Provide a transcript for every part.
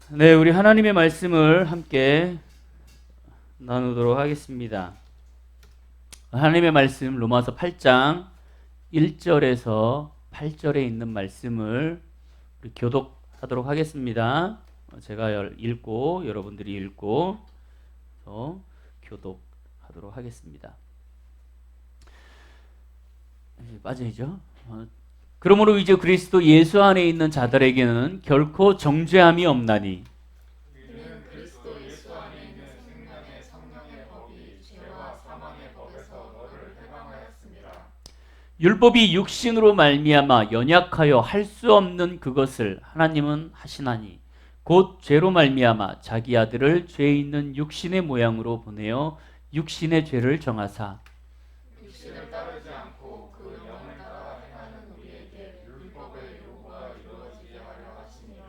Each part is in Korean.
네, 우리 하나님의 말씀을 함께 나누도록 하겠습니다. 하나님의 말씀 로마서 8장 1절에서 8절에 있는 말씀을 우리 교독하도록 하겠습니다. 제가 읽고 여러분들이 읽고 교독하도록 하겠습니다. 빠져야죠. 그러므로 이제 그리스도 예수 안에 있는 자들에게는 결코 정죄함이 없나니 이는 그리스도 예수 안에 있는 생명의 성령의 법이 죄와 사망의 법에서 너를 해방하였습니다. 율법이 육신으로 말미암아 연약하여 할 수 없는 그것을 하나님은 하시나니 곧 죄로 말미암아 자기 아들을 죄 있는 육신의 모양으로 보내어 육신의 죄를 정하사 육신을 따르지 않고 그 영을 따라 행하는 우리에게 율법의 요구가 이루어지게 하려 하심이라.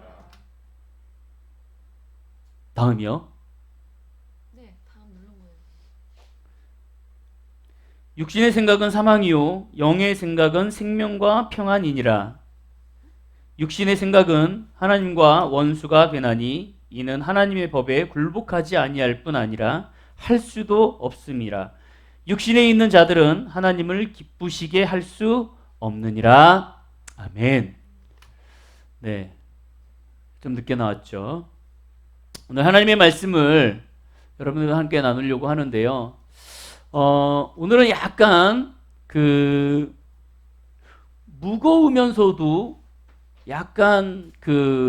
다음이요. 네, 다음 누른 거예요. 육신의 생각은 사망이요 영의 생각은 생명과 평안이니라. 육신의 생각은 하나님과 원수가 되나니 이는 하나님의 법에 굴복하지 아니할 뿐 아니라 할 수도 없음이라. 육신에 있는 자들은 하나님을 기쁘시게 할 수 없느니라. 아멘. 네, 좀 늦게 나왔죠. 오늘 하나님의 말씀을 여러분들과 함께 나누려고 하는데요. 오늘은 약간 무거우면서도 약간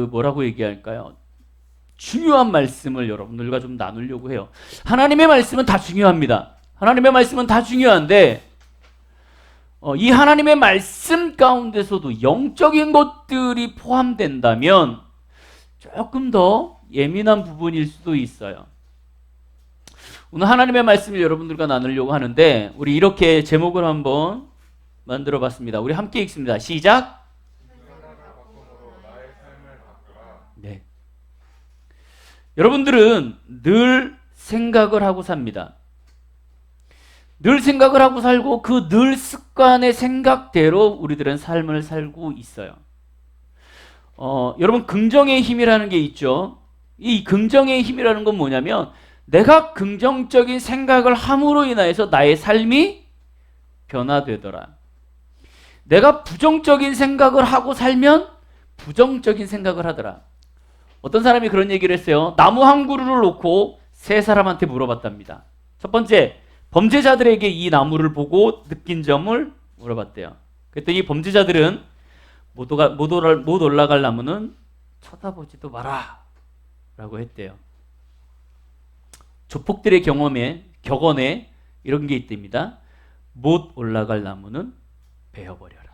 뭐라고 얘기할까요? 중요한 말씀을 여러분들과 좀 나누려고 해요. 하나님의 말씀은 다 중요합니다. 하나님의 말씀은 다 중요한데 이 하나님의 말씀 가운데서도 영적인 것들이 포함된다면 조금 더 예민한 부분일 수도 있어요. 오늘 하나님의 말씀을 여러분들과 나누려고 하는데 우리 이렇게 제목을 한번 만들어 봤습니다. 우리 함께 읽습니다. 시작. 네. 여러분들은 늘 생각을 하고 삽니다. 늘 생각을 하고 살고 그 늘 습관의 생각대로 우리들은 삶을 살고 있어요. 여러분 긍정의 힘이라는 게 있죠. 이 긍정의 힘이라는 건 뭐냐면 내가 긍정적인 생각을 함으로 인하여서 나의 삶이 변화되더라. 내가 부정적인 생각을 하고 살면 부정적인 생각을 하더라. 어떤 사람이 그런 얘기를 했어요. 나무 한 그루를 놓고 세 사람한테 물어봤답니다. 첫 번째, 범죄자들에게 이 나무를 보고 느낀 점을 물어봤대요. 그랬더니 범죄자들은 못 올라갈 나무는 쳐다보지도 마라 라고 했대요. 조폭들의 격언에 이런 게 있답니다. 못 올라갈 나무는 베어버려라.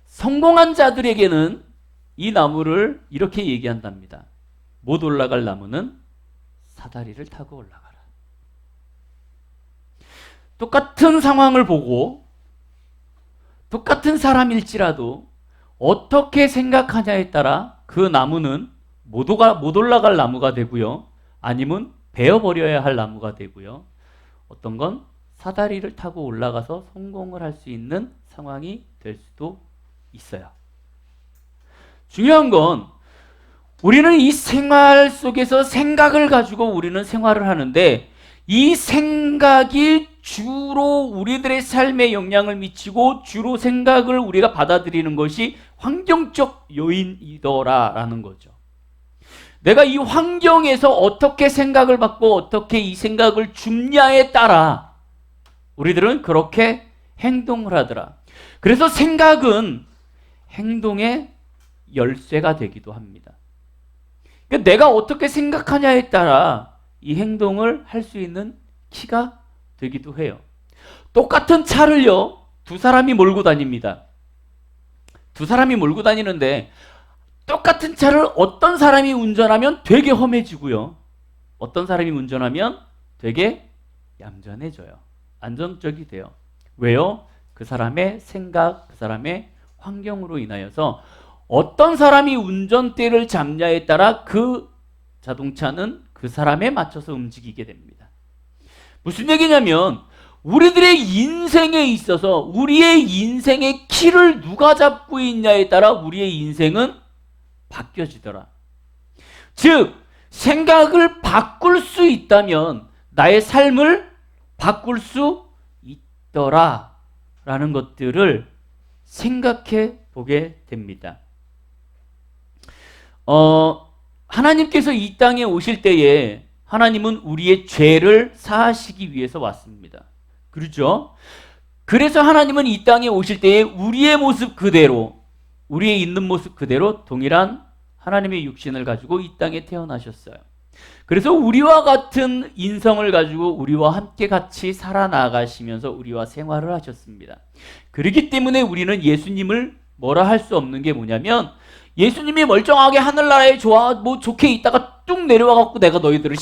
성공한 자들에게는 이 나무를 이렇게 얘기한답니다. 못 올라갈 나무는 사다리를 타고 올라가라. 똑같은 상황을 보고 똑같은 사람일지라도 어떻게 생각하냐에 따라 그 나무는 못 올라갈 나무가 되고요. 아니면 베어버려야 할 나무가 되고요. 어떤 건 사다리를 타고 올라가서 성공을 할 수 있는 상황이 될 수도 있어요. 중요한 건 우리는 이 생활 속에서 생각을 가지고 우리는 생활을 하는데 이 생각이 주로 우리들의 삶에 영향을 미치고 주로 생각을 우리가 받아들이는 것이 환경적 요인이더라라는 거죠. 내가 이 환경에서 어떻게 생각을 받고 어떻게 이 생각을 줍냐에 따라 우리들은 그렇게 행동을 하더라. 그래서 생각은 행동의 열쇠가 되기도 합니다. 그러니까 내가 어떻게 생각하냐에 따라 이 행동을 할 수 있는 키가 되기도 해요. 똑같은 차를요, 두 사람이 몰고 다닙니다. 두 사람이 몰고 다니는데 똑같은 차를 어떤 사람이 운전하면 되게 험해지고요. 어떤 사람이 운전하면 되게 얌전해져요. 안정적이 돼요. 왜요? 그 사람의 생각, 그 사람의 환경으로 인하여서 어떤 사람이 운전대를 잡냐에 따라 그 자동차는 그 사람에 맞춰서 움직이게 됩니다. 무슨 얘기냐면 우리들의 인생에 있어서 우리의 인생의 키를 누가 잡고 있냐에 따라 우리의 인생은 바뀌어지더라. 즉, 생각을 바꿀 수 있다면 나의 삶을 바꿀 수 있더라 라는 것들을 생각해 보게 됩니다. 하나님께서 이 땅에 오실 때에 하나님은 우리의 죄를 사하시기 위해서 왔습니다. 그렇죠? 그래서 하나님은 이 땅에 오실 때에 우리의 모습 그대로, 우리의 있는 모습 그대로 동일한 하나님의 육신을 가지고 이 땅에 태어나셨어요. 그래서 우리와 같은 인성을 가지고 우리와 함께 같이 살아나가시면서 우리와 생활을 하셨습니다. 그렇기 때문에 우리는 예수님을 뭐라 할 수 없는 게 뭐냐면, 예수님이 멀쩡하게 하늘나라에 좋게 있다가 뚝 내려와 갖고 내가 너희들이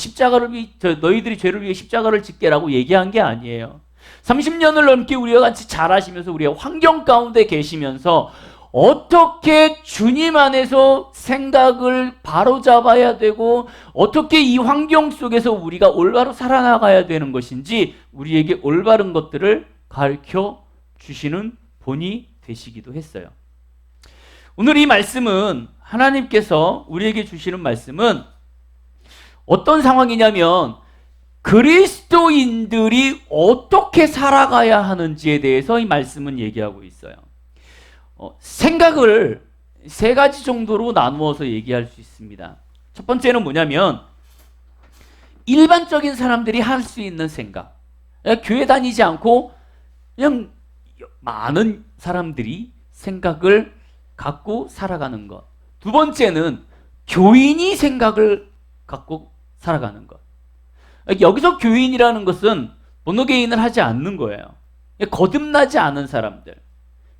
죄를 위해 십자가를 짓게라고 얘기한 게 아니에요. 30년을 넘게 우리와 같이 자라시면서 우리의 환경 가운데 계시면서 어떻게 주님 안에서 생각을 바로잡아야 되고 어떻게 이 환경 속에서 우리가 올바로 살아나가야 되는 것인지 우리에게 올바른 것들을 가르쳐 주시는 본이 되시기도 했어요. 오늘 이 말씀은, 하나님께서 우리에게 주시는 말씀은 어떤 상황이냐면 그리스도인들이 어떻게 살아가야 하는지에 대해서 이 말씀은 얘기하고 있어요. 생각을 세 가지 정도로 나누어서 얘기할 수 있습니다. 첫 번째는 뭐냐면 일반적인 사람들이 할 수 있는 생각. 교회 다니지 않고 그냥 많은 사람들이 생각을 갖고 살아가는 것. 두 번째는 교인이 생각을 갖고 살아가는 것. 여기서 교인이라는 것은 본어게인을 하지 않는 거예요. 거듭나지 않은 사람들.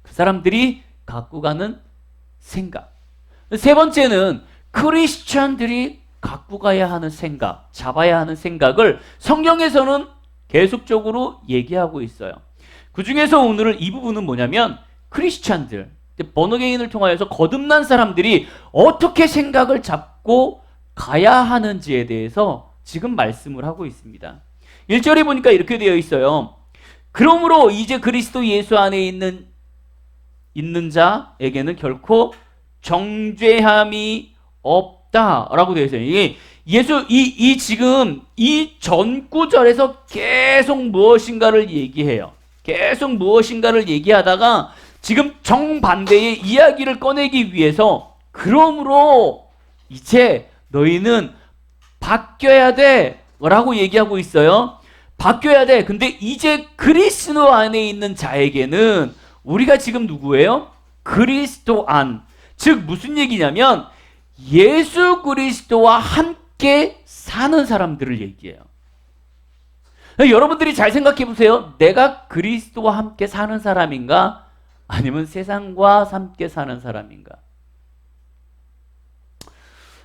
그 사람들이 갖고 가는 생각. 세 번째는 크리스찬들이 갖고 가야 하는 생각, 잡아야 하는 생각을 성경에서는 계속적으로 얘기하고 있어요. 그 중에서 오늘 이 부분은 뭐냐면 크리스찬들, 번어게인을 통하여서 거듭난 사람들이 어떻게 생각을 잡고 가야 하는지에 대해서 지금 말씀을 하고 있습니다. 1절에 보니까 이렇게 되어 있어요. 그러므로 이제 그리스도 예수 안에 있는 자에게는 결코 정죄함이 없다라고 되어 있어요. 이게 지금 이 전 구절에서 계속 무엇인가를 얘기해요. 계속 무엇인가를 얘기하다가 지금 정반대의 이야기를 꺼내기 위해서 그러므로 이제 너희는 바뀌어야 돼 라고 얘기하고 있어요. 바뀌어야 돼. 근데 이제 그리스도 안에 있는 자에게는 우리가 지금 누구예요? 그리스도 안. 즉 무슨 얘기냐면 예수 그리스도와 함께 사는 사람들을 얘기해요. 여러분들이 잘 생각해 보세요. 내가 그리스도와 함께 사는 사람인가? 아니면 세상과 함께 사는 사람인가?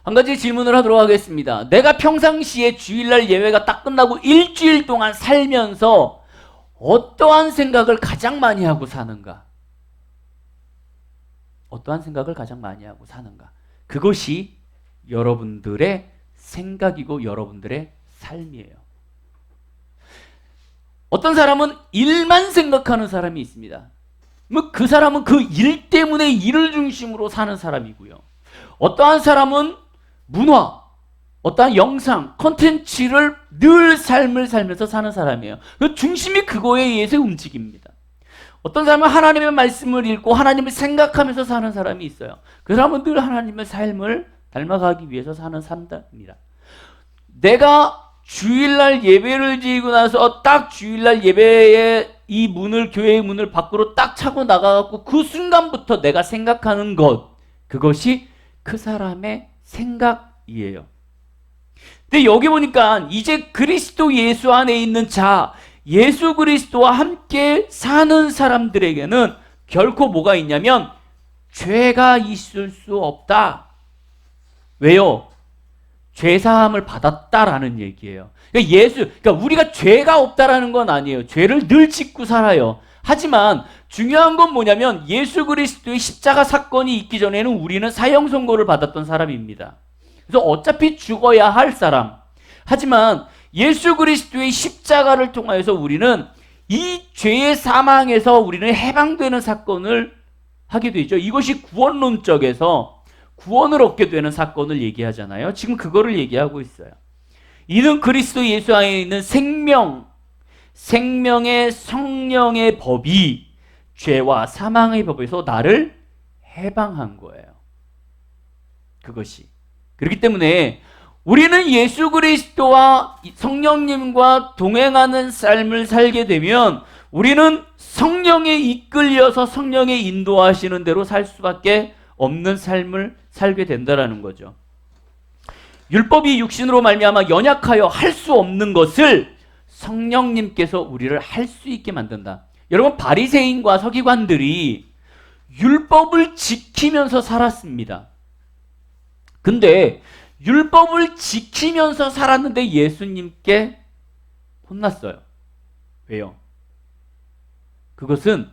한 가지 질문을 하도록 하겠습니다. 내가 평상시에 주일날 예배가 딱 끝나고 일주일 동안 살면서 어떠한 생각을 가장 많이 하고 사는가? 어떠한 생각을 가장 많이 하고 사는가? 그것이 여러분들의 생각이고 여러분들의 삶이에요. 어떤 사람은 일만 생각하는 사람이 있습니다. 그 사람은 그 일 때문에 일을 중심으로 사는 사람이고요. 어떠한 사람은 문화, 어떠한 영상, 컨텐츠를 늘 삶을 살면서 사는 사람이에요. 그 중심이 그거에 의해서 움직입니다. 어떤 사람은 하나님의 말씀을 읽고 하나님을 생각하면서 사는 사람이 있어요. 그 사람은 늘 하나님의 삶을 닮아가기 위해서 사는 사람입니다. 내가 주일날 예배를 드리고 나서 딱 주일날 예배의 이 문을, 교회의 문을 밖으로 딱 차고 나가갖고 그 순간부터 내가 생각하는 것, 그것이 그 사람의 생각이에요. 근데 여기 보니까 이제 그리스도 예수 안에 있는 자, 예수 그리스도와 함께 사는 사람들에게는 결코 뭐가 있냐면 죄가 있을 수 없다. 왜요? 죄사함을 받았다라는 얘기예요. 그러니까 우리가 죄가 없다라는 건 아니에요. 죄를 늘 짓고 살아요. 하지만 중요한 건 뭐냐면 예수 그리스도의 십자가 사건이 있기 전에는 우리는 사형 선고를 받았던 사람입니다. 그래서 어차피 죽어야 할 사람. 하지만 예수 그리스도의 십자가를 통하여서 우리는 이 죄의 사망에서 우리는 해방되는 사건을 하게 되죠. 이것이 구원론적에서 구원을 얻게 되는 사건을 얘기하잖아요. 지금 그거를 얘기하고 있어요. 이는 그리스도 예수 안에 있는 생명의 성령의 법이 죄와 사망의 법에서 나를 해방한 거예요. 그것이. 그렇기 때문에 우리는 예수 그리스도와 성령님과 동행하는 삶을 살게 되면 우리는 성령에 이끌려서 성령의 인도하시는 대로 살 수밖에 없는 삶을 살게 된다라는 거죠. 율법이 육신으로 말미암아 연약하여 할 수 없는 것을 성령님께서 우리를 할 수 있게 만든다. 여러분, 바리새인과 서기관들이 율법을 지키면서 살았습니다. 근데 율법을 지키면서 살았는데 예수님께 혼났어요. 왜요? 그것은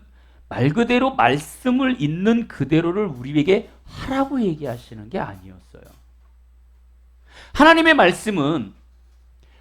말 그대로 말씀을 있는 그대로를 우리에게 하라고 얘기하시는 게 아니었어요. 하나님의 말씀은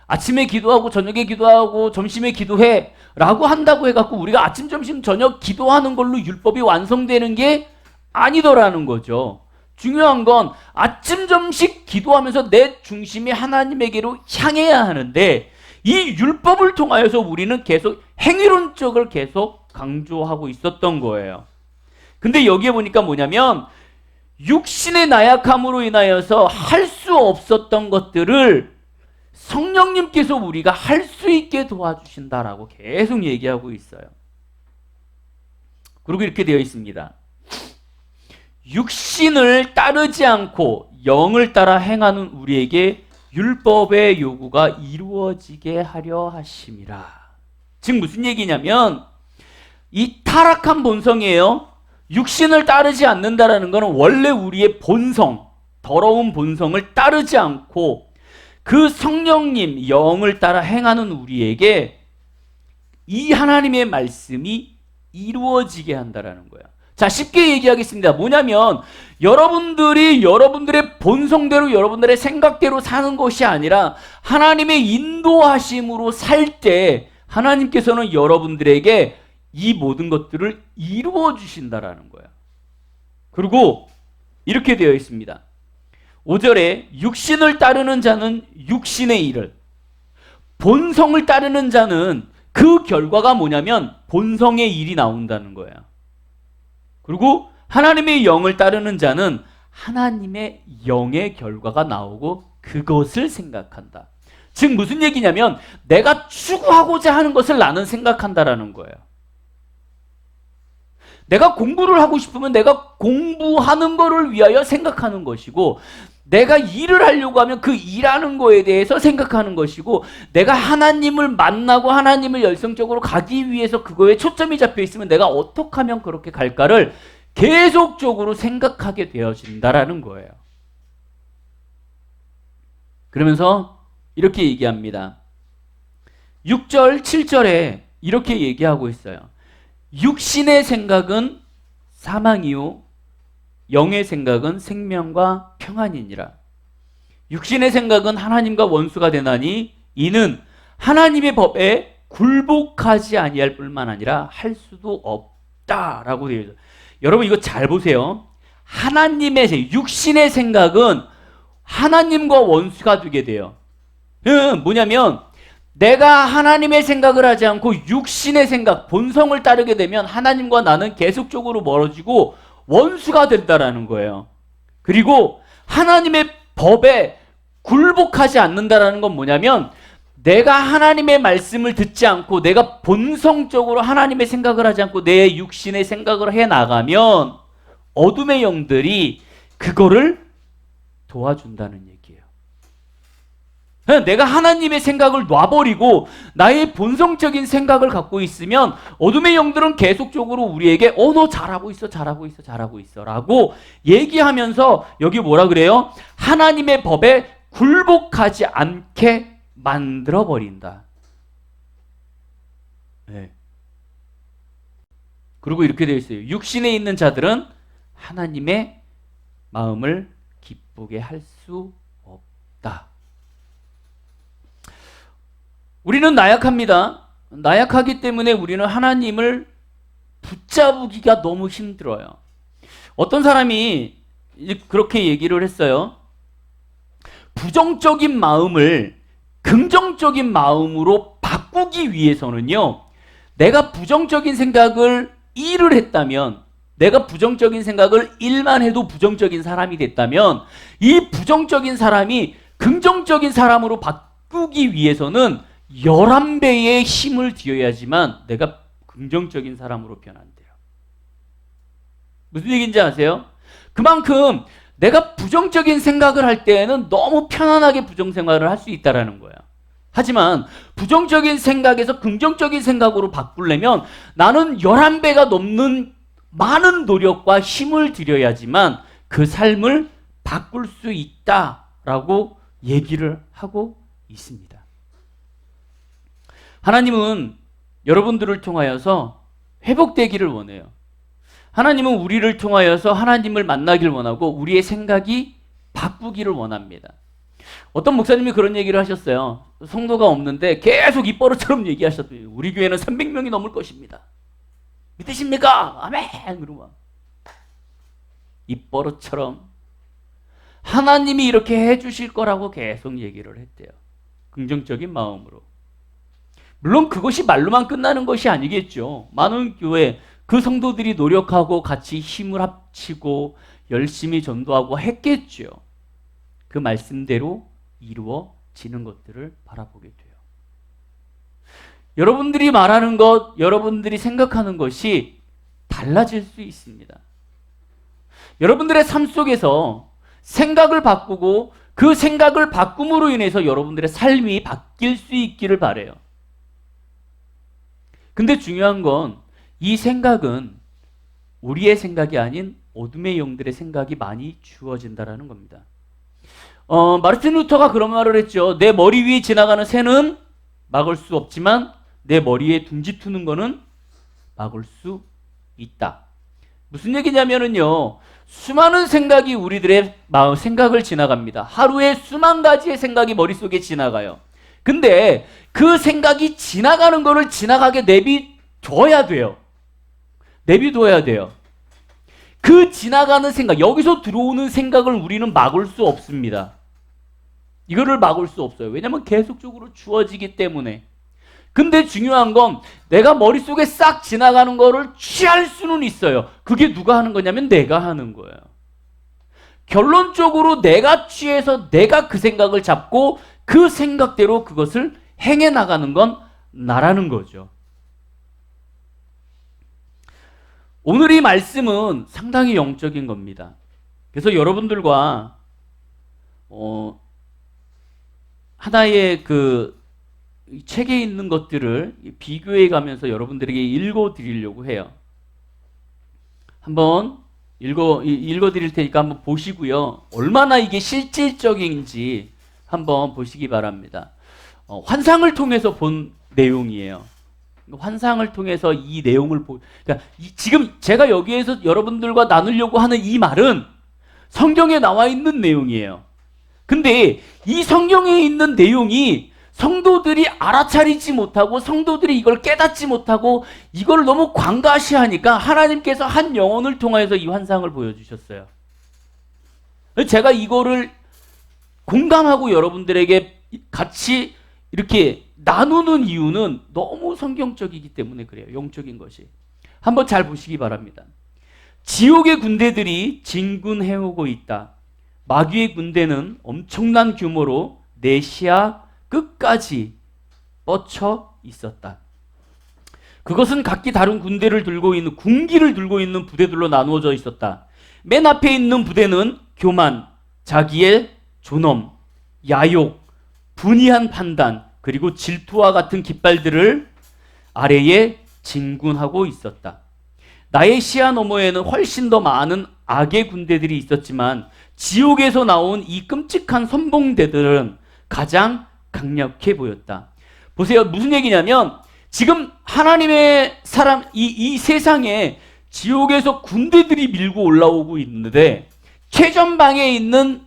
아침에 기도하고 저녁에 기도하고 점심에 기도해 라고 한다고 해갖고 우리가 아침 점심 저녁 기도하는 걸로 율법이 완성되는 게 아니더라는 거죠. 중요한 건 아침 점심 기도하면서 내 중심이 하나님에게로 향해야 하는데 이 율법을 통하여서 우리는 계속 행위론적을 계속 강조하고 있었던 거예요. 근데 여기에 보니까 뭐냐면 육신의 나약함으로 인하여서 할 수 없었던 것들을 성령님께서 우리가 할 수 있게 도와주신다라고 계속 얘기하고 있어요. 그리고 이렇게 되어 있습니다. 육신을 따르지 않고 영을 따라 행하는 우리에게 율법의 요구가 이루어지게 하려 하심이라. 즉 무슨 얘기냐면 이 타락한 본성이에요. 육신을 따르지 않는다라는 것은 원래 우리의 본성, 더러운 본성을 따르지 않고 그 성령님, 영을 따라 행하는 우리에게 이 하나님의 말씀이 이루어지게 한다라는 거예요. 자, 쉽게 얘기하겠습니다. 뭐냐면 여러분들이 여러분들의 본성대로 여러분들의 생각대로 사는 것이 아니라 하나님의 인도하심으로 살 때 하나님께서는 여러분들에게 이 모든 것들을 이루어 주신다라는 거예요. 그리고 이렇게 되어 있습니다. 5절에 육신을 따르는 자는 육신의 일을, 본성을 따르는 자는 그 결과가 뭐냐면 본성의 일이 나온다는 거예요. 그리고 하나님의 영을 따르는 자는 하나님의 영의 결과가 나오고 그것을 생각한다. 즉 무슨 얘기냐면 내가 추구하고자 하는 것을 나는 생각한다라는 거예요. 내가 공부를 하고 싶으면 내가 공부하는 거를 위하여 생각하는 것이고 내가 일을 하려고 하면 그 일하는 거에 대해서 생각하는 것이고 내가 하나님을 만나고 하나님을 열성적으로 가기 위해서 그거에 초점이 잡혀 있으면 내가 어떻게 하면 그렇게 갈까를 계속적으로 생각하게 되어진다라는 거예요. 그러면서 이렇게 얘기합니다. 6절, 7절에 이렇게 얘기하고 있어요. 육신의 생각은 사망이요 영의 생각은 생명과 평안이니라. 육신의 생각은 하나님과 원수가 되나니 이는 하나님의 법에 굴복하지 아니할 뿐만 아니라 할 수도 없다라고 되어 있어요. 여러분 이거 잘 보세요. 하나님의 육신의 생각은 하나님과 원수가 되게 돼요. 뭐냐면 내가 하나님의 생각을 하지 않고 육신의 생각, 본성을 따르게 되면 하나님과 나는 계속적으로 멀어지고 원수가 된다라는 거예요. 그리고 하나님의 법에 굴복하지 않는다라는 건 뭐냐면 내가 하나님의 말씀을 듣지 않고 내가 본성적으로 하나님의 생각을 하지 않고 내 육신의 생각을 해나가면 어둠의 영들이 그거를 도와준다는 얘기예요. 내가 하나님의 생각을 놔버리고 나의 본성적인 생각을 갖고 있으면 어둠의 영들은 계속적으로 우리에게 너 잘하고 있어 잘하고 있어 잘하고 있어 라고 얘기하면서 여기 뭐라 그래요? 하나님의 법에 굴복하지 않게 만들어버린다. 네. 그리고 이렇게 되어 있어요. 육신에 있는 자들은 하나님의 마음을 기쁘게 할 수 없다. 우리는 나약합니다. 나약하기 때문에 우리는 하나님을 붙잡기가 너무 힘들어요. 어떤 사람이 그렇게 얘기를 했어요. 부정적인 마음을 긍정적인 마음으로 바꾸기 위해서는요, 내가 부정적인 생각을 1을 했다면, 내가 부정적인 생각을 1만 해도 부정적인 사람이 됐다면, 이 부정적인 사람이 긍정적인 사람으로 바꾸기 위해서는 11배의 힘을 들여야지만 내가 긍정적인 사람으로 변한대요. 무슨 얘기인지 아세요? 그만큼 내가 부정적인 생각을 할 때에는 너무 편안하게 부정생활을 할 수 있다는 거예요. 하지만 부정적인 생각에서 긍정적인 생각으로 바꾸려면 나는 11배가 넘는 많은 노력과 힘을 들여야지만 그 삶을 바꿀 수 있다라고 얘기를 하고 있습니다. 하나님은 여러분들을 통하여서 회복되기를 원해요. 하나님은 우리를 통하여서 하나님을 만나길 원하고 우리의 생각이 바꾸기를 원합니다. 어떤 목사님이 그런 얘기를 하셨어요. 성도가 없는데 계속 입버릇처럼 얘기하셨더니 우리 교회는 300명이 넘을 것입니다. 믿으십니까? 아멘! 그러고 입버릇처럼 하나님이 이렇게 해주실 거라고 계속 얘기를 했대요. 긍정적인 마음으로. 물론 그것이 말로만 끝나는 것이 아니겠죠. 많은 교회 그 성도들이 노력하고 같이 힘을 합치고 열심히 전도하고 했겠죠. 그 말씀대로 이루어지는 것들을 바라보게 돼요. 여러분들이 말하는 것, 여러분들이 생각하는 것이 달라질 수 있습니다. 여러분들의 삶 속에서 생각을 바꾸고 그 생각을 바꿈으로 인해서 여러분들의 삶이 바뀔 수 있기를 바라요. 근데 중요한 건 이 생각은 우리의 생각이 아닌 어둠의 영들의 생각이 많이 주어진다라는 겁니다. 마르틴 루터가 그런 말을 했죠. 내 머리 위에 지나가는 새는 막을 수 없지만 내 머리에 둥지 트는 거는 막을 수 있다. 무슨 얘기냐면요. 수많은 생각이 우리들의 마음, 생각을 지나갑니다. 하루에 수만 가지의 생각이 머릿속에 지나가요. 근데 그 생각이 지나가는 거를 지나가게 내비둬야 돼요. 내비둬야 돼요. 그 지나가는 생각, 여기서 들어오는 생각을 우리는 막을 수 없습니다. 이거를 막을 수 없어요. 왜냐하면 계속적으로 주어지기 때문에. 근데 중요한 건 내가 머릿속에 싹 지나가는 거를 취할 수는 있어요. 그게 누가 하는 거냐면 내가 하는 거예요. 결론적으로 내가 취해서 내가 그 생각을 잡고 그 생각대로 그것을 행해 나가는 건 나라는 거죠. 오늘 이 말씀은 상당히 영적인 겁니다. 그래서 여러분들과 하나의 그 책에 있는 것들을 비교해 가면서 여러분들에게 읽어 드리려고 해요. 한번 읽어 드릴 테니까 한번 보시고요. 얼마나 이게 실질적인지 한번 보시기 바랍니다. 환상을 통해서 본 내용이에요. 환상을 통해서 이 내용을 그러니까 지금 제가 여기에서 여러분들과 나누려고 하는 이 말은 성경에 나와 있는 내용이에요. 근데 이 성경에 있는 내용이 성도들이 알아차리지 못하고 성도들이 이걸 깨닫지 못하고 이걸 너무 관가시하니까 하나님께서 한 영혼을 통해서 이 환상을 보여주셨어요. 제가 이거를 공감하고 여러분들에게 같이 이렇게 나누는 이유는 너무 성경적이기 때문에 그래요. 영적인 것이. 한번 잘 보시기 바랍니다. 지옥의 군대들이 진군해오고 있다. 마귀의 군대는 엄청난 규모로 내 시야 끝까지 뻗쳐 있었다. 그것은 각기 다른 군기를 들고 있는 부대들로 나누어져 있었다. 맨 앞에 있는 부대는 교만, 자기의 존엄, 야욕, 분이한 판단, 그리고 질투와 같은 깃발들을 아래에 진군하고 있었다. 나의 시야 너머에는 훨씬 더 많은 악의 군대들이 있었지만 지옥에서 나온 이 끔찍한 선봉대들은 가장 강력해 보였다. 보세요. 무슨 얘기냐면 지금 하나님의 사람, 이 세상에 지옥에서 군대들이 밀고 올라오고 있는데 최전방에 있는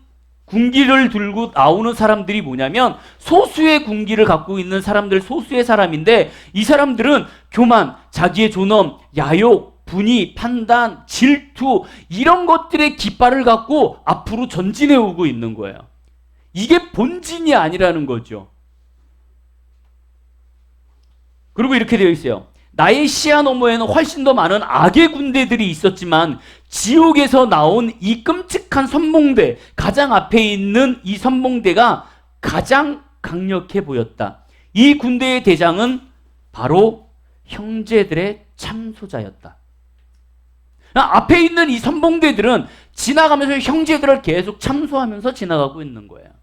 군기를 들고 나오는 사람들이 뭐냐면 소수의 군기를 갖고 있는 사람들, 소수의 사람인데 이 사람들은 교만, 자기의 존엄, 야욕, 분위, 판단, 질투 이런 것들의 깃발을 갖고 앞으로 전진해 오고 있는 거예요. 이게 본진이 아니라는 거죠. 그리고 이렇게 되어 있어요. 나의 시야 너머에는 훨씬 더 많은 악의 군대들이 있었지만 지옥에서 나온 이 끔찍한 선봉대, 가장 앞에 있는 이 선봉대가 가장 강력해 보였다. 이 군대의 대장은 바로 형제들의 참소자였다. 앞에 있는 이 선봉대들은 지나가면서 형제들을 계속 참소하면서 지나가고 있는 거예요.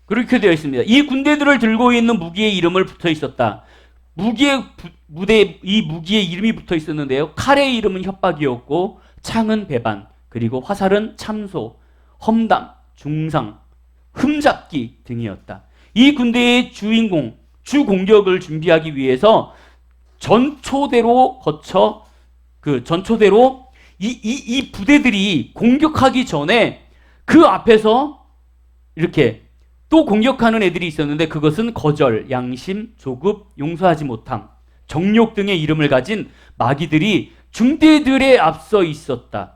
그렇게 되어 있습니다. 이 군대들을 들고 있는 무기의 이름을 붙어 있었다. 이 무기의 이름이 붙어 있었는데요. 칼의 이름은 협박이었고, 창은 배반, 그리고 화살은 참소, 험담, 중상, 흠잡기 등이었다. 이 군대의 주 공격을 준비하기 위해서 전초대로 거쳐 이 부대들이 공격하기 전에 그 앞에서 이렇게 또 공격하는 애들이 있었는데 그것은 거절, 양심, 조급, 용서하지 못함, 정욕 등의 이름을 가진 마귀들이 중대들에 앞서 있었다.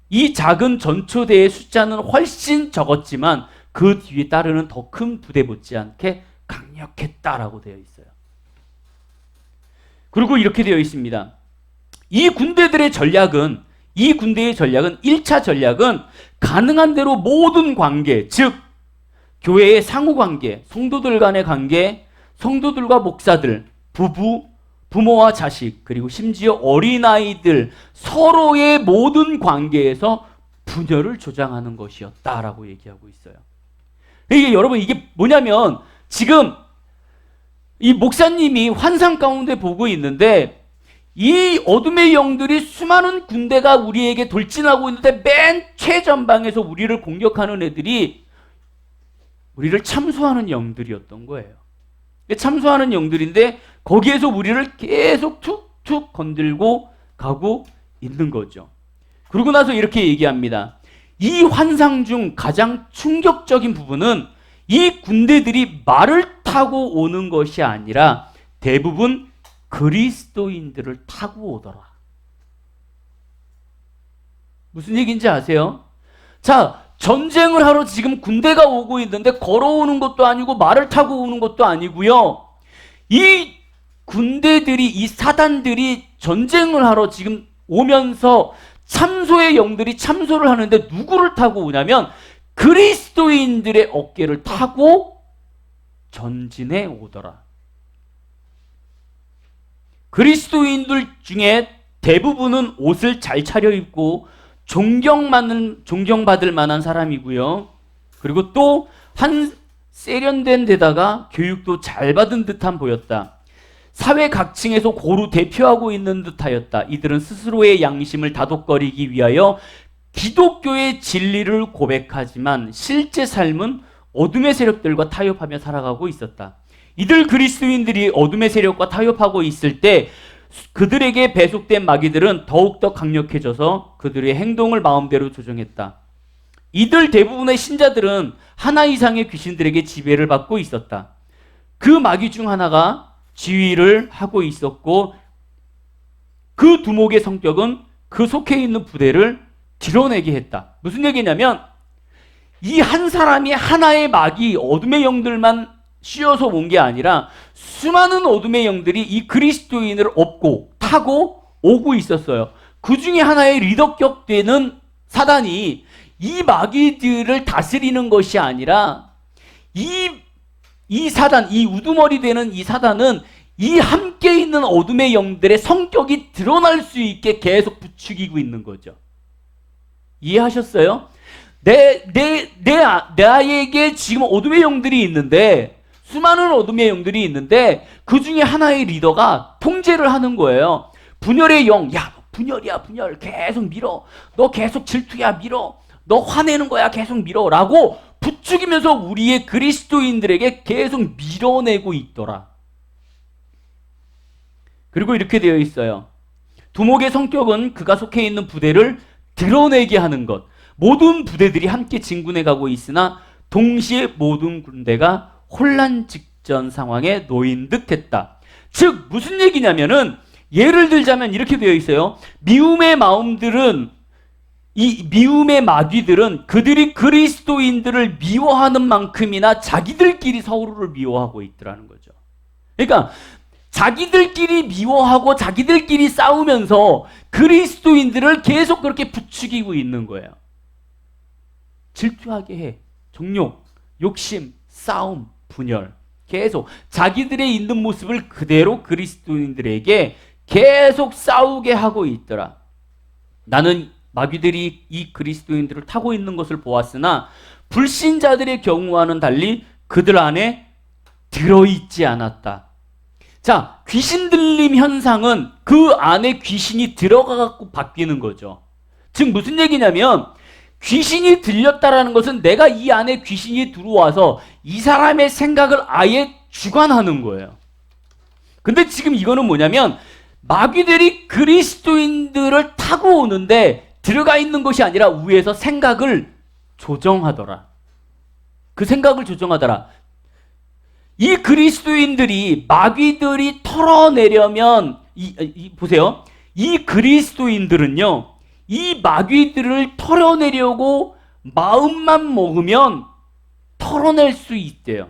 이 작은 전초대의 숫자는 훨씬 적었지만 그 뒤에 따르는 더 큰 부대 못지않게 강력했다라고 되어 있어요. 그리고 이렇게 되어 있습니다. 이 군대의 전략은 1차 전략은 가능한 대로 모든 관계, 즉 교회의 상호관계, 성도들 간의 관계, 성도들과 목사들, 부모와 자식, 그리고 심지어 어린아이들 서로의 모든 관계에서 분열을 조장하는 것이었다라고 얘기하고 있어요. 여러분 이게 뭐냐면 지금 이 목사님이 환상 가운데 보고 있는데 이 어둠의 영들이 수많은 군대가 우리에게 돌진하고 있는데 맨 최전방에서 우리를 공격하는 애들이 우리를 참소하는 영들이었던 거예요. 참소하는 영들인데 거기에서 우리를 계속 툭툭 건들고 가고 있는 거죠. 그러고 나서 이렇게 얘기합니다. 이 환상 중 가장 충격적인 부분은 이 군대들이 말을 타고 오는 것이 아니라 대부분 그리스도인들을 타고 오더라. 무슨 얘기인지 아세요? 자, 전쟁을 하러 지금 군대가 오고 있는데 걸어오는 것도 아니고 말을 타고 오는 것도 아니고요. 이 군대들이, 이 사단들이 전쟁을 하러 지금 오면서 참소의 영들이 참소를 하는데 누구를 타고 오냐면 그리스도인들의 어깨를 타고 전진해 오더라. 그리스도인들 중에 대부분은 옷을 잘 차려입고 존경받을 만한 사람이고요. 그리고 또 한 세련된 데다가 교육도 잘 받은 듯한 보였다. 사회 각층에서 고루 대표하고 있는 듯하였다. 이들은 스스로의 양심을 다독거리기 위하여 기독교의 진리를 고백하지만 실제 삶은 어둠의 세력들과 타협하며 살아가고 있었다. 이들 그리스도인들이 어둠의 세력과 타협하고 있을 때 그들에게 배속된 마귀들은 더욱더 강력해져서 그들의 행동을 마음대로 조정했다. 이들 대부분의 신자들은 하나 이상의 귀신들에게 지배를 받고 있었다. 그 마귀 중 하나가 지휘를 하고 있었고 그 두목의 성격은 그 속해 있는 부대를 드러내게 했다. 무슨 얘기냐면 이 한 사람이 하나의 마귀, 어둠의 영들만 씌워서 온 게 아니라 수많은 어둠의 영들이 이 그리스도인을 업고 타고 오고 있었어요. 그 중에 하나의 리더격 되는 사단이 이 마귀들을 다스리는 것이 아니라 이 사단, 이 우두머리 되는 이 사단은 이 함께 있는 어둠의 영들의 성격이 드러날 수 있게 계속 부추기고 있는 거죠. 이해하셨어요? 나에게 지금 어둠의 영들이 있는데, 수많은 어둠의 영들이 있는데 그 중에 하나의 리더가 통제를 하는 거예요. 분열의 영, 야, 분열이야, 분열. 계속 밀어. 너 계속 질투야, 밀어. 너 화내는 거야, 계속 밀어. 라고 부추기면서 우리의 그리스도인들에게 계속 밀어내고 있더라. 그리고 이렇게 되어 있어요. 두목의 성격은 그가 속해 있는 부대를 드러내게 하는 것. 모든 부대들이 함께 진군해 가고 있으나 동시에 모든 군대가 혼란 직전 상황에 놓인 듯했다. 즉 무슨 얘기냐면은 예를 들자면 이렇게 되어 있어요. 미움의 마음들은 이 미움의 마귀들은 그들이 그리스도인들을 미워하는 만큼이나 자기들끼리 서로를 미워하고 있더라는 거죠. 그러니까 자기들끼리 미워하고 자기들끼리 싸우면서 그리스도인들을 계속 그렇게 부추기고 있는 거예요. 질투하게 해. 정욕, 욕심, 싸움, 분열. 계속 자기들의 있는 모습을 그대로 그리스도인들에게 계속 싸우게 하고 있더라. 나는 마귀들이 이 그리스도인들을 타고 있는 것을 보았으나 불신자들의 경우와는 달리 그들 안에 들어있지 않았다. 자, 귀신 들림 현상은 그 안에 귀신이 들어가갖고 바뀌는 거죠. 즉 무슨 얘기냐면 귀신이 들렸다라는 것은 내가 이 안에 귀신이 들어와서 이 사람의 생각을 아예 주관하는 거예요. 근데 지금 이거는 뭐냐면 마귀들이 그리스도인들을 타고 오는데 들어가 있는 것이 아니라 위에서 생각을 조정하더라. 그 생각을 조정하더라. 이 그리스도인들이 마귀들이 털어내려면 보세요. 이 그리스도인들은요. 이 마귀들을 털어내려고 마음만 먹으면 털어낼 수 있대요.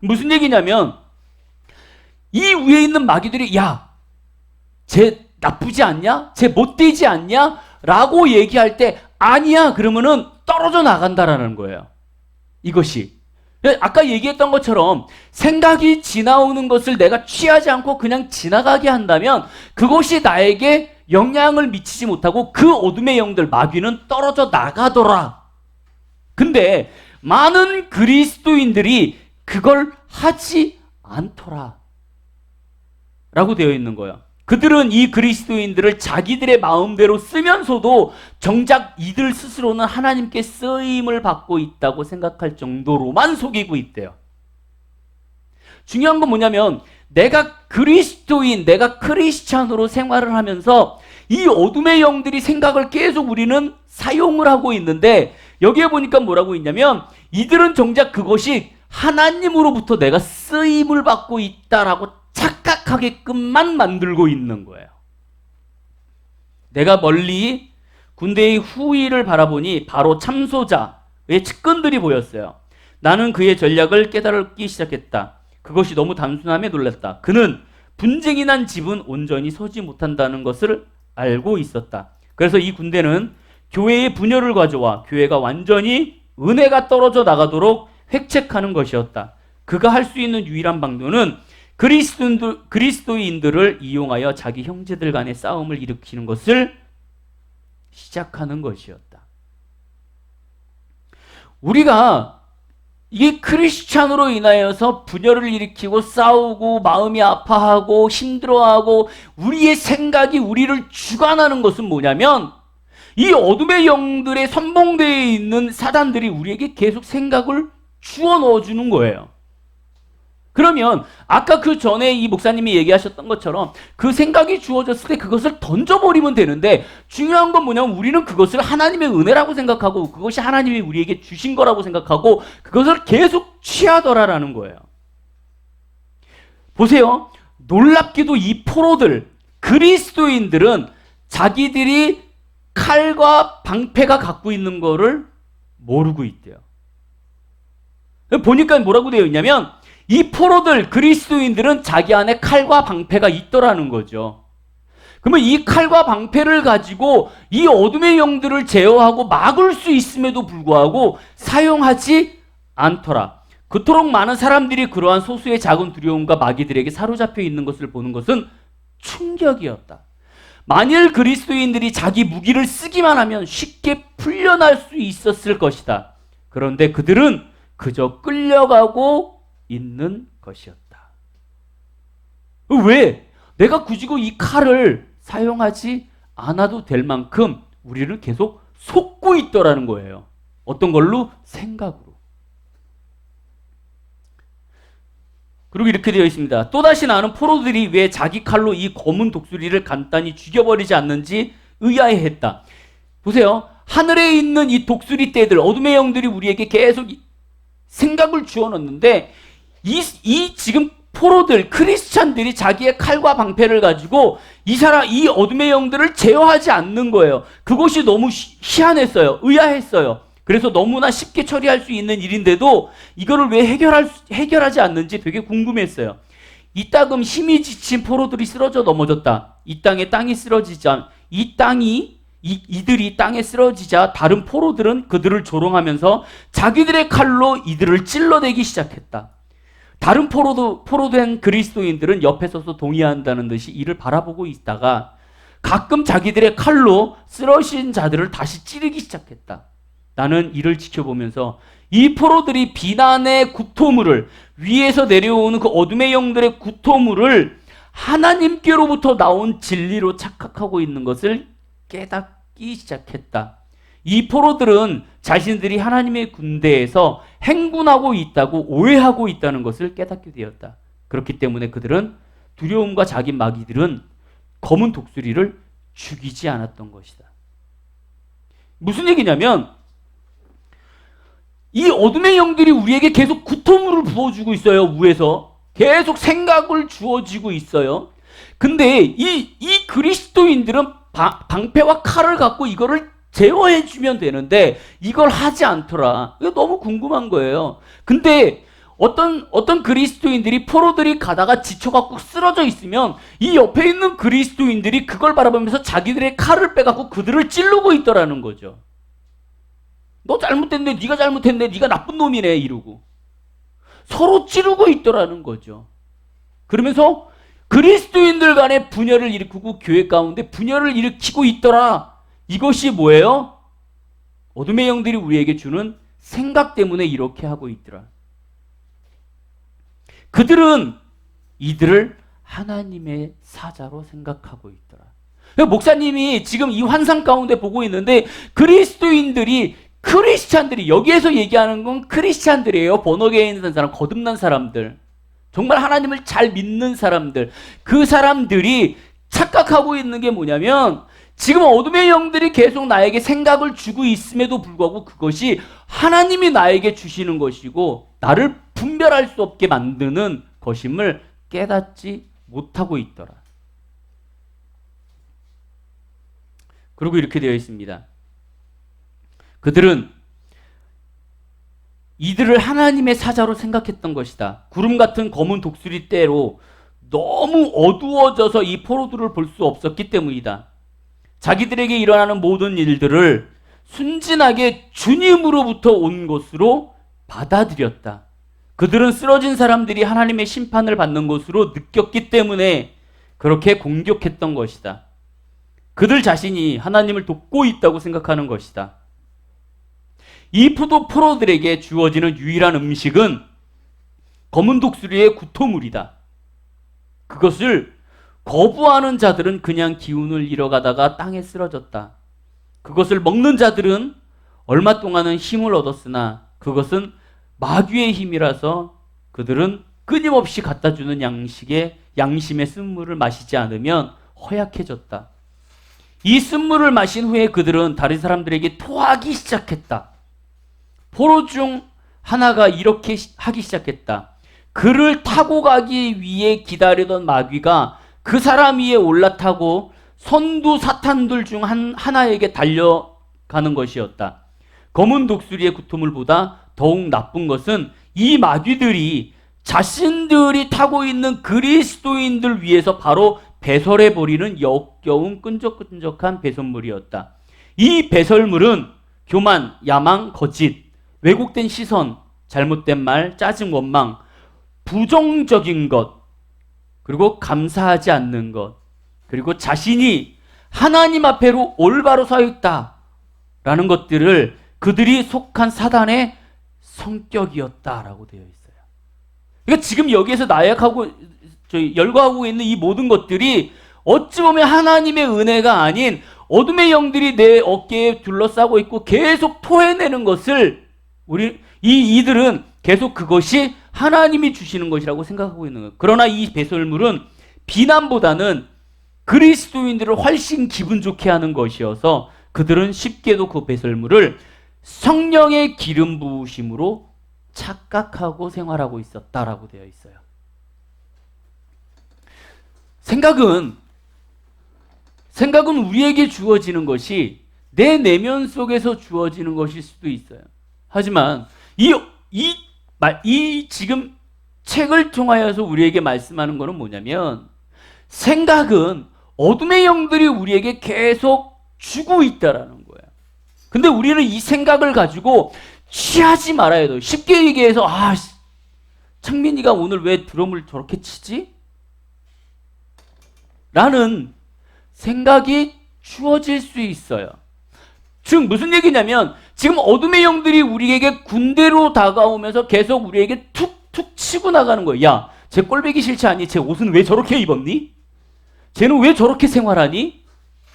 무슨 얘기냐면 이 위에 있는 마귀들이 야, 쟤 나쁘지 않냐? 쟤 못되지 않냐? 라고 얘기할 때 아니야 그러면은 떨어져 나간다라는 거예요. 이것이 아까 얘기했던 것처럼 생각이 지나오는 것을 내가 취하지 않고 그냥 지나가게 한다면 그것이 나에게 영향을 미치지 못하고 그 어둠의 영들 마귀는 떨어져 나가더라. 근데 많은 그리스도인들이 그걸 하지 않더라 라고 되어 있는 거예요. 그들은 이 그리스도인들을 자기들의 마음대로 쓰면서도 정작 이들 스스로는 하나님께 쓰임을 받고 있다고 생각할 정도로만 속이고 있대요. 중요한 건 뭐냐면 내가 그리스도인, 내가 크리스찬으로 생활을 하면서 이 어둠의 영들이 생각을 계속 우리는 사용을 하고 있는데 여기에 보니까 뭐라고 있냐면 이들은 정작 그것이 하나님으로부터 내가 쓰임을 받고 있다라고 착각하게끔만 만들고 있는 거예요. 내가 멀리 군대의 후위를 바라보니 바로 참소자의 측근들이 보였어요. 나는 그의 전략을 깨달기 시작했다. 그것이 너무 단순함에 놀랐다. 그는 분쟁이 난 집은 온전히 서지 못한다는 것을 알고 있었다. 그래서 이 군대는 교회의 분열을 가져와 교회가 완전히 은혜가 떨어져 나가도록 획책하는 것이었다. 그가 할 수 있는 유일한 방도는 그리스도인들을 이용하여 자기 형제들 간의 싸움을 일으키는 것을 시작하는 것이었다. 우리가 이 크리스찬으로 인하여서 분열을 일으키고 싸우고 마음이 아파하고 힘들어하고 우리의 생각이 우리를 주관하는 것은 뭐냐면 이 어둠의 영들의 선봉대에 있는 사단들이 우리에게 계속 생각을 주워 넣어주는 거예요. 그러면 아까 그 전에 이 목사님이 얘기하셨던 것처럼 그 생각이 주어졌을 때 그것을 던져버리면 되는데 중요한 건 뭐냐면 우리는 그것을 하나님의 은혜라고 생각하고 그것이 하나님이 우리에게 주신 거라고 생각하고 그것을 계속 취하더라라는 거예요. 보세요. 놀랍게도 이 포로들, 그리스도인들은 자기들이 칼과 방패가 갖고 있는 거를 모르고 있대요. 보니까 뭐라고 되어 있냐면 이 포로들, 그리스도인들은 자기 안에 칼과 방패가 있더라는 거죠. 그러면 이 칼과 방패를 가지고 이 어둠의 영들을 제어하고 막을 수 있음에도 불구하고 사용하지 않더라. 그토록 많은 사람들이 그러한 소수의 작은 두려움과 마귀들에게 사로잡혀 있는 것을 보는 것은 충격이었다. 만일 그리스도인들이 자기 무기를 쓰기만 하면 쉽게 풀려날 수 있었을 것이다. 그런데 그들은 그저 끌려가고 있는 것이었다. 왜? 내가 굳이 이 칼을 사용하지 않아도 될 만큼 우리를 계속 속고 있더라는 거예요. 어떤 걸로? 생각으로. 그리고 이렇게 되어 있습니다. 또다시 나는 포로들이 왜 자기 칼로 이 검은 독수리를 간단히 죽여버리지 않는지 의아해했다. 보세요. 하늘에 있는 이 독수리 떼들, 어둠의 영들이 우리에게 계속 생각을 주어놓는데 이 지금 포로들, 크리스찬들이 자기의 칼과 방패를 가지고 이 어둠의 영들을 제어하지 않는 거예요. 그것이 너무 희한했어요. 의아했어요. 그래서 너무나 쉽게 처리할 수 있는 일인데도 이거를 왜 해결하지 않는지 되게 궁금했어요. 이따금 힘이 지친 포로들이 쓰러져 넘어졌다. 이 땅이 쓰러지자, 이들이 땅에 쓰러지자 다른 포로들은 그들을 조롱하면서 자기들의 칼로 이들을 찔러대기 시작했다. 다른 포로된 그리스도인들은 옆에 서서 동의한다는 듯이 이를 바라보고 있다가 가끔 자기들의 칼로 쓰러진 자들을 다시 찌르기 시작했다. 나는 이를 지켜보면서 이 포로들이 비난의 구토물을, 위에서 내려오는 그 어둠의 영들의 구토물을 하나님께로부터 나온 진리로 착각하고 있는 것을 깨닫기 시작했다. 이 포로들은 자신들이 하나님의 군대에서 행군하고 있다고 오해하고 있다는 것을 깨닫게 되었다. 그렇기 때문에 그들은 두려움과 자기 마귀들은 검은 독수리를 죽이지 않았던 것이다. 무슨 얘기냐면 이 어둠의 영들이 우리에게 계속 구토물을 부어주고 있어요. 위에서 계속 생각을 주어지고 있어요. 근데 이 그리스도인들은 방패와 칼을 갖고 이거를 제어해 주면 되는데 이걸 하지 않더라. 이거 너무 궁금한 거예요. 근데 어떤 그리스도인들이, 포로들이 가다가 지쳐갖고 쓰러져 있으면 이 옆에 있는 그리스도인들이 그걸 바라보면서 자기들의 칼을 빼갖고 그들을 찌르고 있더라는 거죠. 너 잘못했네, 네가 잘못했네, 네가 나쁜 놈이네 이러고 서로 찌르고 있더라는 거죠. 그러면서 그리스도인들 간에 분열을 일으키고 교회 가운데 분열을 일으키고 있더라. 이것이 뭐예요? 어둠의 영들이 우리에게 주는 생각 때문에 이렇게 하고 있더라. 그들은 이들을 하나님의 사자로 생각하고 있더라. 목사님이 지금 이 환상 가운데 보고 있는데 크리스찬들이, 여기에서 얘기하는 건 크리스찬들이에요. 번역에 있는 사람, 거듭난 사람들, 정말 하나님을 잘 믿는 사람들. 그 사람들이 착각하고 있는 게 뭐냐면 지금 어둠의 영들이 계속 나에게 생각을 주고 있음에도 불구하고 그것이 하나님이 나에게 주시는 것이고 나를 분별할 수 없게 만드는 것임을 깨닫지 못하고 있더라. 그리고 이렇게 되어 있습니다. 그들은 이들을 하나님의 사자로 생각했던 것이다. 구름 같은 검은 독수리 떼로 너무 어두워져서 이 포로들을 볼 수 없었기 때문이다. 자기들에게 일어나는 모든 일들을 순진하게 주님으로부터 온 것으로 받아들였다. 그들은 쓰러진 사람들이 하나님의 심판을 받는 것으로 느꼈기 때문에 그렇게 공격했던 것이다. 그들 자신이 하나님을 돕고 있다고 생각하는 것이다. 이 포로들에게 주어지는 유일한 음식은 검은 독수리의 구토물이다. 그것을 거부하는 자들은 그냥 기운을 잃어가다가 땅에 쓰러졌다. 그것을 먹는 자들은 얼마 동안은 힘을 얻었으나 그것은 마귀의 힘이라서 그들은 끊임없이 갖다주는 양심의 쓴물을 마시지 않으면 허약해졌다. 이 쓴물을 마신 후에 그들은 다른 사람들에게 토하기 시작했다. 포로 중 하나가 이렇게 하기 시작했다. 그를 타고 가기 위해 기다리던 마귀가 그 사람 위에 올라타고 선두 사탄들 중 하나에게 달려가는 것이었다. 검은 독수리의 구토물보다 더욱 나쁜 것은 이 마귀들이 자신들이 타고 있는 그리스도인들 위해서 바로 배설해버리는 역겨운 끈적끈적한 배설물이었다. 이 배설물은 교만, 야망, 거짓, 왜곡된 시선, 잘못된 말, 짜증, 원망, 부정적인 것, 그리고 감사하지 않는 것, 그리고 자신이 하나님 앞에로 올바로 서 있다라는 것들을 그들이 속한 사단의 성격이었다라고 되어 있어요. 그러니까 지금 여기에서 열거하고 있는 이 모든 것들이 어찌 보면 하나님의 은혜가 아닌 어둠의 영들이 내 어깨에 둘러싸고 있고 계속 토해내는 것을 이들은 계속 그것이 하나님이 주시는 것이라고 생각하고 있는 거예요. 그러나 이 배설물은 비난보다는 그리스도인들을 훨씬 기분 좋게 하는 것이어서 그들은 쉽게도 그 배설물을 성령의 기름 부으심으로 착각하고 생활하고 있었다라고 되어 있어요. 생각은 우리에게 주어지는 것이 내 내면 속에서 주어지는 것일 수도 있어요. 하지만 이 지금 책을 통하여서 우리에게 말씀하는 것은 뭐냐면, 생각은 어둠의 영들이 우리에게 계속 주고 있다라는 거예요. 근데 우리는 이 생각을 가지고 취하지 말아야 돼요. 쉽게 얘기해서, 창민이가 오늘 왜 드럼을 저렇게 치지? 라는 생각이 주어질 수 있어요. 즉 무슨 얘기냐면, 지금 어둠의 영들이 우리에게 군대로 다가오면서 계속 우리에게 툭툭 치고 나가는 거예요. 야, 쟤 꼴보기 싫지 않니? 쟤 옷은 왜 저렇게 입었니? 쟤는 왜 저렇게 생활하니?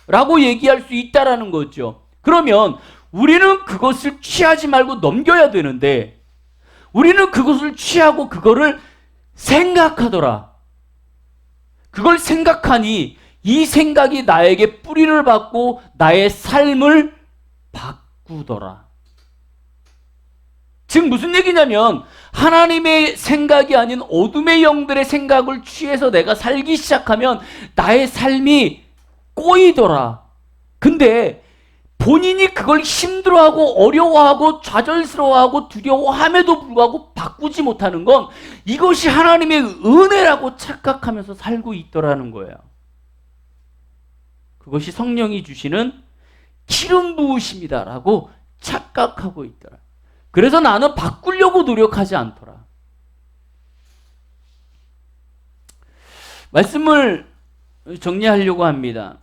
라고 얘기할 수 있다라는 거죠. 그러면 우리는 그것을 취하지 말고 넘겨야 되는데, 우리는 그것을 취하고 그거를 생각하더라. 그걸 생각하니 이 생각이 나에게 뿌리를 받고 나의 삶을 바꾸더라. 즉 무슨 얘기냐면, 하나님의 생각이 아닌 어둠의 영들의 생각을 취해서 내가 살기 시작하면 나의 삶이 꼬이더라. 근데 본인이 그걸 힘들어하고 어려워하고 좌절스러워하고 두려워함에도 불구하고 바꾸지 못하는 건 이것이 하나님의 은혜라고 착각하면서 살고 있더라는 거예요. 그것이 성령이 주시는 기름 부으심이다라고 착각하고 있더라. 그래서 나는 바꾸려고 노력하지 않더라. 말씀을 정리하려고 합니다.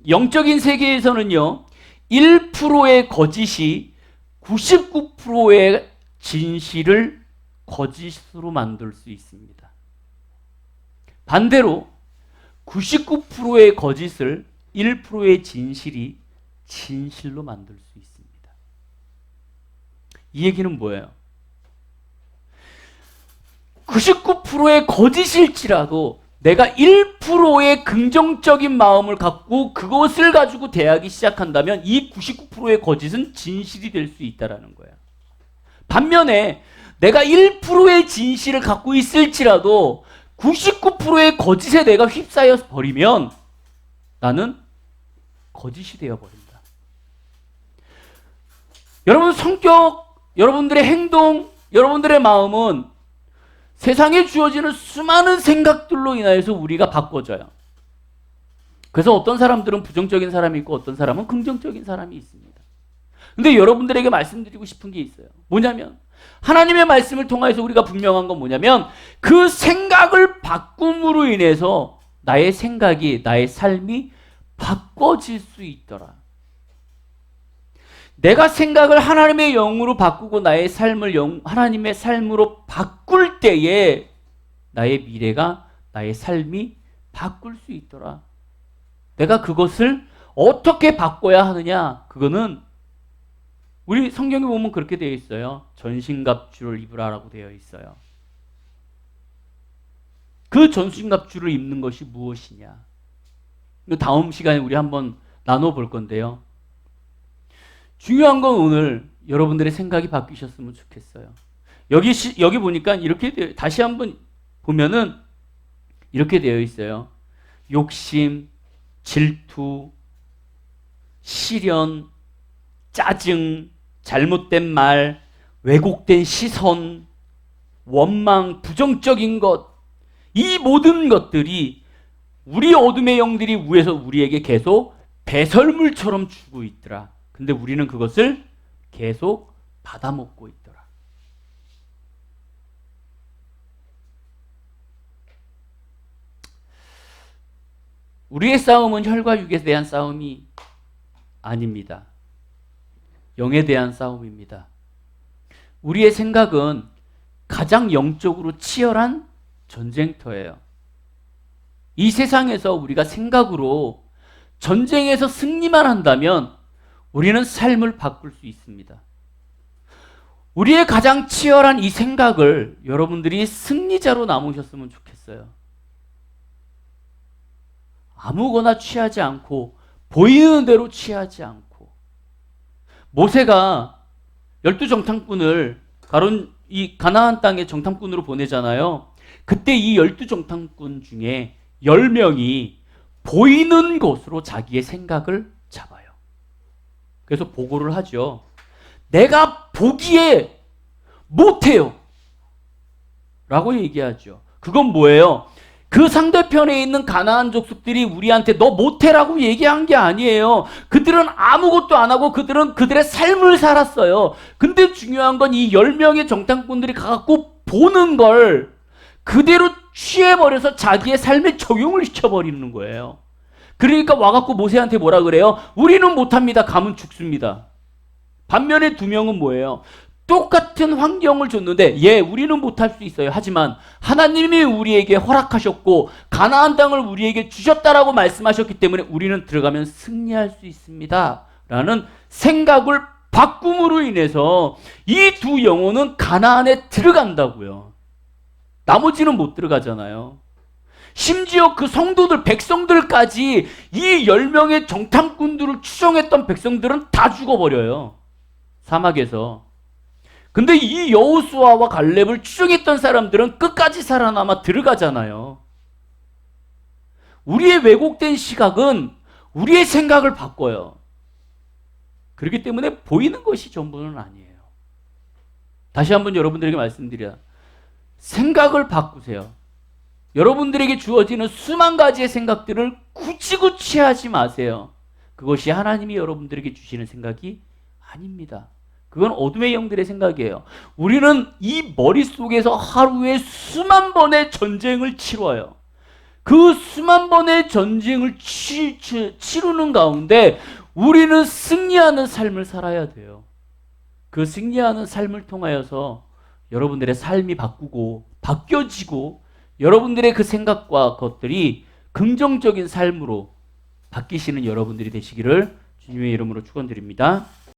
영적인 세계에서는요, 1%의 거짓이 99%의 진실을 거짓으로 만들 수 있습니다. 반대로 99%의 거짓을 1%의 진실이 진실로 만들 수 있습니다. 이 얘기는 뭐예요? 99%의 거짓일지라도 내가 1%의 긍정적인 마음을 갖고 그것을 가지고 대하기 시작한다면 이 99%의 거짓은 진실이 될 수 있다는 거예요. 반면에 내가 1%의 진실을 갖고 있을지라도 99%의 거짓에 내가 휩싸여 버리면 나는 거짓이 되어버린다. 여러분 성격, 여러분들의 행동, 여러분들의 마음은 세상에 주어지는 수많은 생각들로 인하여서 우리가 바꿔져요. 그래서 어떤 사람들은 부정적인 사람이 있고 어떤 사람은 긍정적인 사람이 있습니다. 근데 여러분들에게 말씀드리고 싶은 게 있어요. 뭐냐면 하나님의 말씀을 통해서 우리가 분명한 건 뭐냐면 그 생각을 바꿈으로 인해서 나의 생각이, 나의 삶이 바꿔질 수 있더라. 내가 생각을 하나님의 영으로 바꾸고 나의 삶을 하나님의 삶으로 바꿀 때에 나의 미래가, 나의 삶이 바꿀 수 있더라. 내가 그것을 어떻게 바꿔야 하느냐? 그거는 우리 성경에 보면 그렇게 되어 있어요. 전신갑주를 입으라라고 되어 있어요. 그 전신갑주를 입는 것이 무엇이냐? 다음 시간에 우리 한번 나눠볼 건데요. 중요한 건 오늘 여러분들의 생각이 바뀌셨으면 좋겠어요. 여기 보니까 이렇게 다시 한번 보면은 이렇게 되어 있어요. 욕심, 질투, 시련, 짜증, 잘못된 말, 왜곡된 시선, 원망, 부정적인 것, 이 모든 것들이 우리 어둠의 영들이 위에서 우리에게 계속 배설물처럼 주고 있더라. 근데 우리는 그것을 계속 받아먹고 있더라. 우리의 싸움은 혈과 육에 대한 싸움이 아닙니다. 영에 대한 싸움입니다. 우리의 생각은 가장 영적으로 치열한 전쟁터예요. 이 세상에서 우리가 생각으로 전쟁에서 승리만 한다면 우리는 삶을 바꿀 수 있습니다. 우리의 가장 치열한 이 생각을 여러분들이 승리자로 남으셨으면 좋겠어요. 아무거나 취하지 않고 보이는 대로 취하지 않고 모세가 12정탐꾼을 이 가나안 땅의 정탐꾼으로 보내잖아요. 그때 이 12정탐꾼 중에 10명이 보이는 것으로 자기의 생각을 잡아요. 그래서 보고를 하죠. 내가 보기에 못해요 라고 얘기하죠. 그건 뭐예요? 그 상대편에 있는 가나안 족속들이 우리한테 너 못해라고 얘기한 게 아니에요. 그들은 아무것도 안 하고 그들은 그들의 삶을 살았어요. 근데 중요한 건 이 10명의 정탐꾼들이 가갖고 보는 걸 그대로 취해버려서 자기의 삶에 적용을 시켜버리는 거예요. 그러니까 와갖고 모세한테 뭐라 그래요? 우리는 못합니다. 가면 죽습니다. 반면에 2명은 뭐예요? 똑같은 환경을 줬는데 우리는 못할 수 있어요. 하지만 하나님이 우리에게 허락하셨고 가나안 땅을 우리에게 주셨다라고 말씀하셨기 때문에 우리는 들어가면 승리할 수 있습니다 라는 생각을 바꿈으로 인해서 이 2 영혼은 가나안에 들어간다고요. 나머지는 못 들어가잖아요. 심지어 그 성도들, 백성들까지 이 10명의 정탐꾼들을 추종했던 백성들은 다 죽어버려요. 사막에서. 근데 이 여호수아와 갈렙을 추종했던 사람들은 끝까지 살아남아 들어가잖아요. 우리의 왜곡된 시각은 우리의 생각을 바꿔요. 그렇기 때문에 보이는 것이 전부는 아니에요. 다시 한번 여러분들에게 말씀드려요. 생각을 바꾸세요. 여러분들에게 주어지는 수만 가지의 생각들을 굳이 하지 마세요. 그것이 하나님이 여러분들에게 주시는 생각이 아닙니다. 그건 어둠의 영들의 생각이에요. 우리는 이 머릿속에서 하루에 수만 번의 전쟁을 치러요. 그 수만 번의 전쟁을 치르는 가운데 우리는 승리하는 삶을 살아야 돼요. 그 승리하는 삶을 통하여서 여러분들의 삶이 바뀌어지고 여러분들의 그 생각과 것들이 긍정적인 삶으로 바뀌시는 여러분들이 되시기를 주님의 이름으로 축원드립니다.